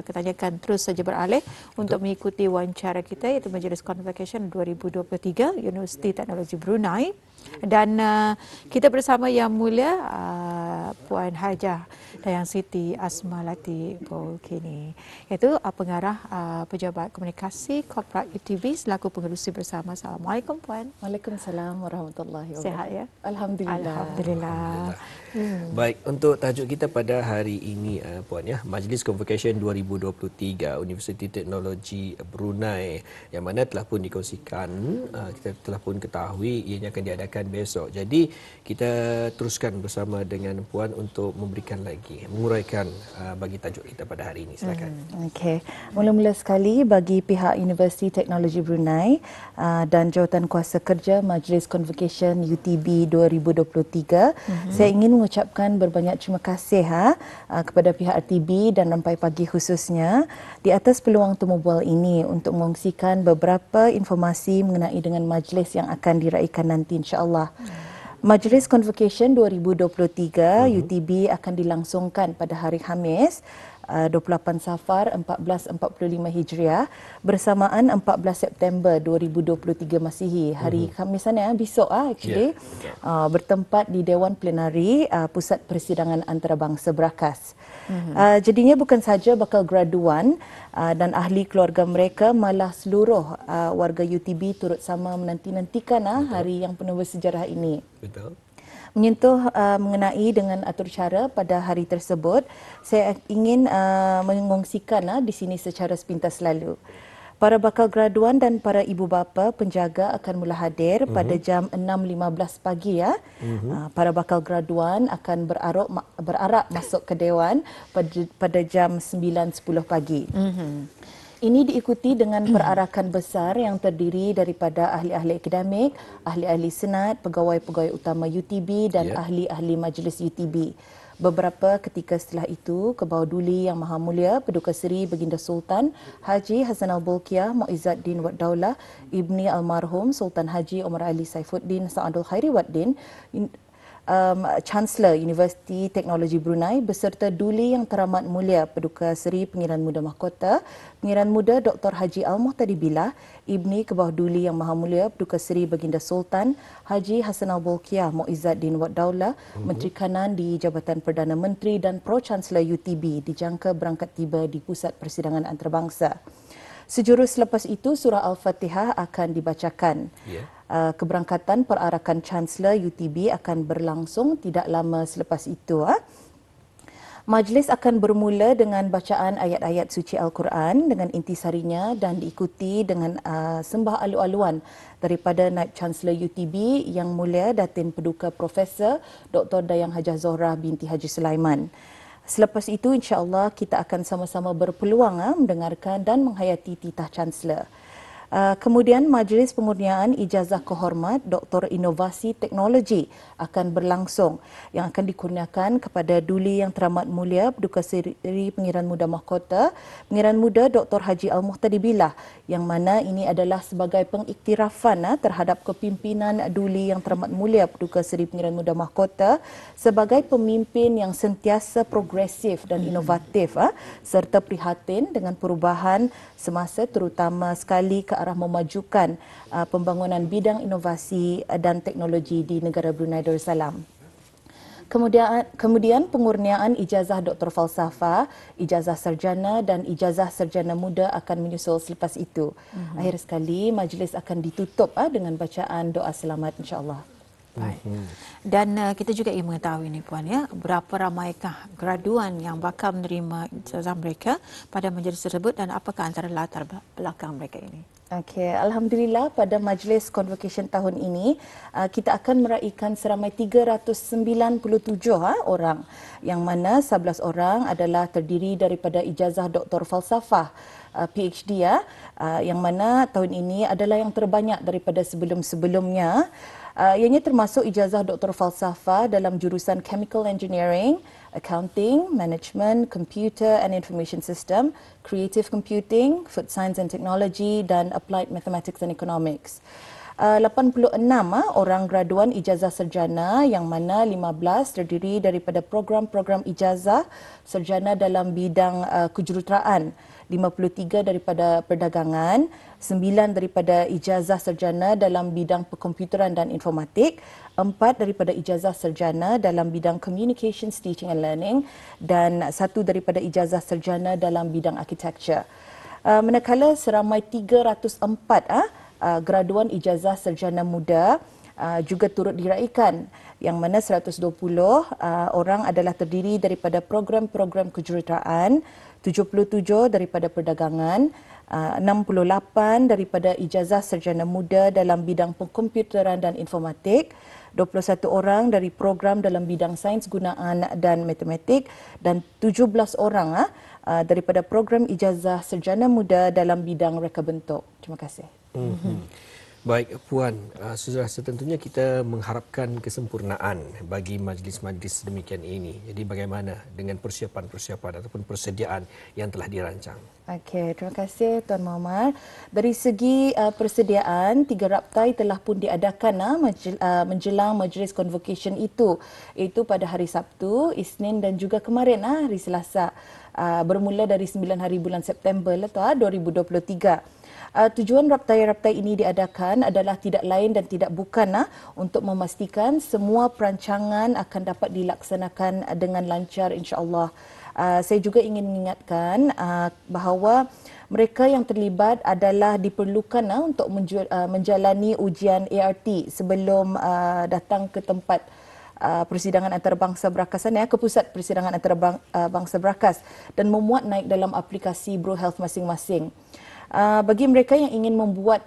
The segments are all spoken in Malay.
Ketanyakan terus saja beralih untuk mengikuti wawancara kita iaitu Majlis Convocation 2023 Universiti Teknologi Brunei dan kita bersama Yang Mulia Puan Hajah Dayang Siti Asmalati Bolkini iaitu pengarah Pejabat Komunikasi Korporat UTB selaku pengerusi bersama. Assalamualaikum Puan. Waalaikumsalam warahmatullahi wabarakatuh. Sihat ya? Alhamdulillah. Baik, untuk tajuk kita pada hari ini Puan ya, Majlis Convocation 2023 Universiti Teknologi Brunei yang mana telah pun dikongsikan, kita telah pun ketahui ianya akan diadakan besok. Jadi kita teruskan bersama dengan Puan untuk memberikan lagi, menguraikan bagi tajuk kita pada hari ini. Silakan. Okey. Mula-mula sekali bagi pihak Universiti Teknologi Brunei dan Jawatan Kuasa Kerja Majlis Convocation UTB 2023, saya ingin mengucapkan berbanyak terima kasih kepada pihak RTB dan Rampai Pagi khususnya di atas peluang temu bual ini untuk mengongsikan beberapa informasi mengenai dengan majlis yang akan diraikan nanti insya-Allah. Majlis Convocation 2023 UTB akan dilangsungkan pada hari Khamis 28 Safar 1445 Hijriah bersamaan 14 September 2023 Masihi. Hari Khamisan besok actually bertempat di Dewan Plenari Pusat Persidangan Antarabangsa Berakas. Jadinya bukan saja bakal graduan dan ahli keluarga mereka, malah seluruh warga UTB turut sama menanti-nantikan hari yang penuh bersejarah ini. Betul. Menyentuh mengenai dengan atur cara pada hari tersebut, saya ingin mengongsikan di sini secara sepintas lalu. Para bakal graduan dan para ibu bapa penjaga akan mula hadir pada jam 6.15 pagi ya. Para bakal graduan akan berarak masuk ke dewan pada jam 9.10 pagi. Ini diikuti dengan perarakan besar yang terdiri daripada ahli-ahli akademik, ahli-ahli senat, pegawai-pegawai utama UTB dan ahli-ahli majlis UTB. Beberapa ketika setelah itu, Kebawah Duli Yang Maha Mulia Paduka Seri Baginda Sultan Haji Hassanal Bolkiah Muizzaddin Wad Daulah Ibni Almarhum Sultan Haji Omar Ali Saifuddin Sa'adul Khairi Waddin, Chancellor Universiti Teknologi Brunei beserta Duli Yang Teramat Mulia Paduka Seri Pengiran Muda Mahkota, Pengiran Muda Dr. Haji Al-Muhtadi Billah, Ibni Kebawah Duli Yang Maha Mulia Paduka Seri Baginda Sultan Haji Hassanal Bolkiah Muizzaddin Wad Daulah, Menteri Kanan di Jabatan Perdana Menteri dan Pro-Chancellor UTB dijangka berangkat tiba di Pusat Persidangan Antarabangsa. Sejurus selepas itu, surah Al-Fatihah akan dibacakan. Keberangkatan perarakan Chancellor UTB akan berlangsung tidak lama selepas itu. Majlis akan bermula dengan bacaan ayat-ayat suci Al-Quran dengan intisarinya dan diikuti dengan sembah alu-aluan daripada Naib Chancellor UTB Yang Mulia Datin Paduka Profesor Dr. Dayang Hajah Zohrah binti Haji Sulaiman. Selepas itu insya-Allah kita akan sama-sama berpeluang mendengarkan dan menghayati titah Chancellor. Kemudian Majlis Pengurniaan Ijazah Kehormat Doktor Inovasi Teknologi akan berlangsung yang akan dikurniakan kepada Duli Yang Teramat Mulia Paduka Seri Pengiran Muda Mahkota, Pengiran Muda Dr. Haji Al-Muhtadi Billah, yang mana ini adalah sebagai pengiktirafan terhadap kepimpinan Duli Yang Teramat Mulia Paduka Seri Pengiran Muda Mahkota sebagai pemimpin yang sentiasa progresif dan inovatif serta prihatin dengan perubahan semasa, terutama sekali ke arah memajukan pembangunan bidang inovasi dan teknologi di negara Brunei Darussalam. Kemudian pengurniaan ijazah Doktor Falsafah, ijazah sarjana dan ijazah sarjana muda akan menyusul selepas itu. Akhir sekali majlis akan ditutup dengan bacaan doa selamat insya-Allah. Baik. Dan kita juga ingin mengetahui ni Puan ya, berapa ramaikah graduan yang bakal menerima ijazah mereka pada majlis tersebut dan apakah antara latar belakang mereka ini? Okey, alhamdulillah pada majlis convocation tahun ini kita akan meraihkan seramai 397 orang, yang mana 11 orang adalah terdiri daripada ijazah Doktor Falsafah PhD yang mana tahun ini adalah yang terbanyak daripada sebelum-sebelumnya. Ianya termasuk ijazah Doktor Falsafah dalam jurusan Chemical Engineering, Accounting, Management, Computer and Information System, Creative Computing, Food Science and Technology dan Applied Mathematics and Economics. 86 orang graduan ijazah sarjana yang mana 15 terdiri daripada program-program ijazah sarjana dalam bidang kejuruteraan, 53 daripada perdagangan, 9 daripada ijazah sarjana dalam bidang perkomputeran dan informatik, 4 daripada ijazah sarjana dalam bidang communications, teaching and learning dan 1 daripada ijazah sarjana dalam bidang architecture. Manakala seramai 304 graduan ijazah sarjana muda juga turut diraikan, yang mana 120 orang adalah terdiri daripada program-program kejuruteraan, 77 daripada perdagangan, 68 daripada ijazah sarjana muda dalam bidang komputeran dan informatik, 21 orang dari program dalam bidang sains gunaan dan matematik dan 17 orang daripada program ijazah sarjana muda dalam bidang reka bentuk. Terima kasih. Baik Puan, sudah setentunya kita mengharapkan kesempurnaan bagi majlis-majlis demikian ini. Jadi bagaimana dengan persiapan-persiapan ataupun persediaan yang telah dirancang? Okey, terima kasih Tuan Muhammad. Dari segi persediaan, 3 raptai telah pun diadakan menjelang majlis convocation itu, iaitu pada hari Sabtu, Isnin dan juga kemarin hari Selasa. Bermula dari 9 hari bulan September 2023. Tujuan raptai-raptai ini diadakan adalah tidak lain dan tidak bukan untuk memastikan semua perancangan akan dapat dilaksanakan dengan lancar, insya-Allah. Saya juga ingin mengingatkan bahawa mereka yang terlibat adalah diperlukan untuk menjalani ujian ART sebelum datang ke tempat persidangan antarabangsa Berakas ke pusat persidangan antarabangsa Berakas dan memuat naik dalam aplikasi Bro Health masing-masing. Bagi mereka yang ingin membuat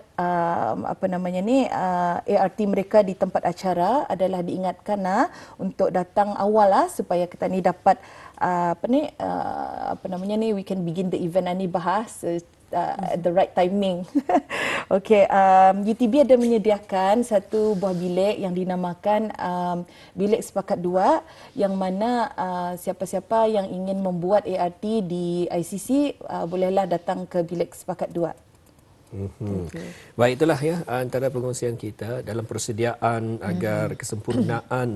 ART mereka di tempat acara adalah diingatkan untuk datang awal supaya kita ni dapat we can begin the event ni bahas at the right timing. Okey, UTB ada menyediakan satu buah bilik yang dinamakan bilik sepakat 2, yang mana siapa-siapa yang ingin membuat ART di ICC bolehlah datang ke bilik sepakat 2. Baik, itulah ya antara pengongsian kita dalam persediaan agar kesempurnaan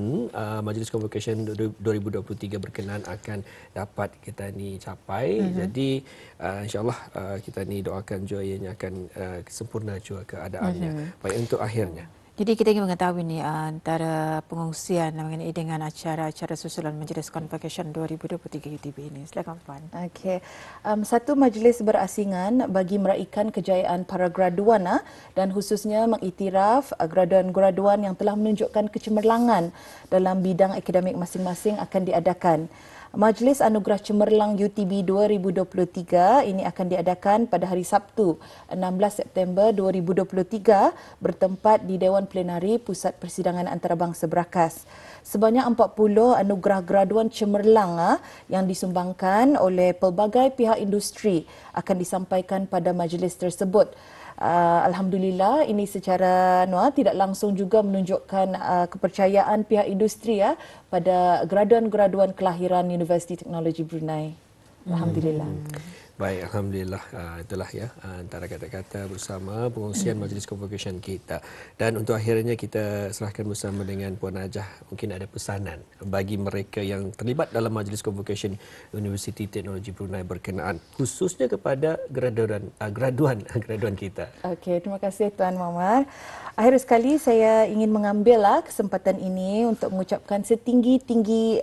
Majlis Convocation 2023 berkenan akan dapat kita ni capai. Jadi insya-Allah kita ni doakan jua ianya akan sempurna jua keadaannya. Baik, untuk akhirnya jadi kita ingin mengetahui ni antara pengungsian mengenai dengan acara-acara susulan Majlis Convocation 2023 UTB ini. Silakan Puan. Okey. Satu majlis berasingan bagi meraihkan kejayaan para graduan dan khususnya mengiktiraf graduan-graduan yang telah menunjukkan kecemerlangan dalam bidang akademik masing-masing akan diadakan. Majlis Anugerah Cemerlang UTB 2023 ini akan diadakan pada hari Sabtu 16 September 2023 bertempat di Dewan Plenari Pusat Persidangan Antarabangsa Berakas. Sebanyak 40 anugerah graduan cemerlang yang disumbangkan oleh pelbagai pihak industri akan disampaikan pada majlis tersebut. Alhamdulillah, ini secara tidak langsung juga menunjukkan kepercayaan pihak industri pada graduan-graduan kelahiran Universiti Teknologi Brunei. Alhamdulillah. Baik, alhamdulillah. Itulah ya antara kata-kata bersama pengongsian Majlis Convocation kita. Dan untuk akhirnya kita serahkan bersama dengan Puan Najah, mungkin ada pesanan bagi mereka yang terlibat dalam Majlis Convocation Universiti Teknologi Brunei berkenaan, khususnya kepada graduan kita. Okey, terima kasih Tuan Muhammad. Akhir sekali saya ingin mengambil kesempatan ini untuk mengucapkan setinggi-tinggi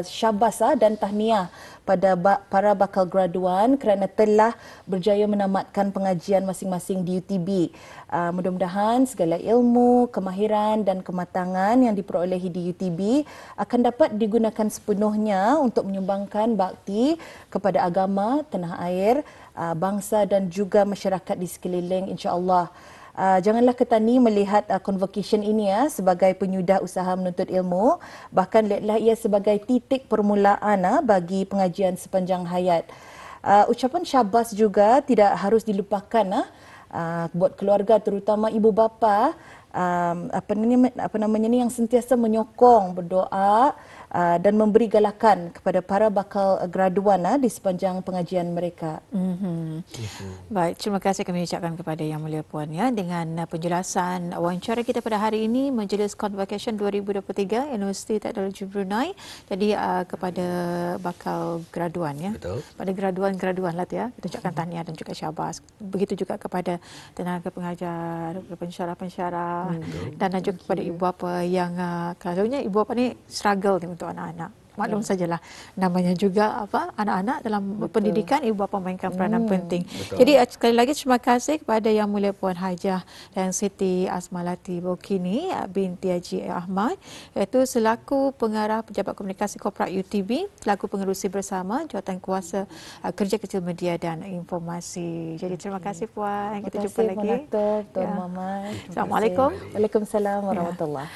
syabas dan tahniah pada para bakal graduan kerana telah berjaya menamatkan pengajian masing-masing di UTB. Mudah-mudahan segala ilmu, kemahiran dan kematangan yang diperolehi di UTB akan dapat digunakan sepenuhnya untuk menyumbangkan bakti kepada agama, tanah air, bangsa dan juga masyarakat di sekeliling, insya-Allah. Janganlah ketani melihat convocation ini sebagai penyudah usaha menuntut ilmu, bahkan lihatlah ia sebagai titik permulaan bagi pengajian sepanjang hayat. Ucapan syabas juga tidak harus dilupakan buat keluarga, terutama ibu bapa yang sentiasa menyokong, berdoa dan memberi galakan kepada para bakal graduan di sepanjang pengajian mereka. Baik, terima kasih kami ucapkan kepada Yang Mulia Puan ya dengan penjelasan wawancara kita pada hari ini Majlis Convocation 2023 Universiti Teknologi Brunei. Jadi kepada bakal graduan ya. Betul. Pada graduan lah tu ya. Kita ucapkan tahniah dan juga syabas. Begitu juga kepada tenaga pengajar, pensyarah-pensyarah dan juga kepada ibu bapa yang selalunya ibu bapa ni struggle ni untuk anak-anak. Maklum sajalah namanya juga anak-anak dalam pendidikan ibu bapa mainkan peranan penting. Betul. Jadi sekali lagi terima kasih kepada Yang Mulia Puan Hajah dan Siti Asmalati Bokini binti Haji Ahmad iaitu selaku pengarah Pejabat Komunikasi Korporat UTB, selaku pengerusi bersama Jawatan Kuasa Kerja Kecil Media dan Informasi. Jadi terima kasih Puan. Kita jumpa lagi. Terima kasih Puan Muhammad. Assalamualaikum. Waalaikumsalam warahmatullahi.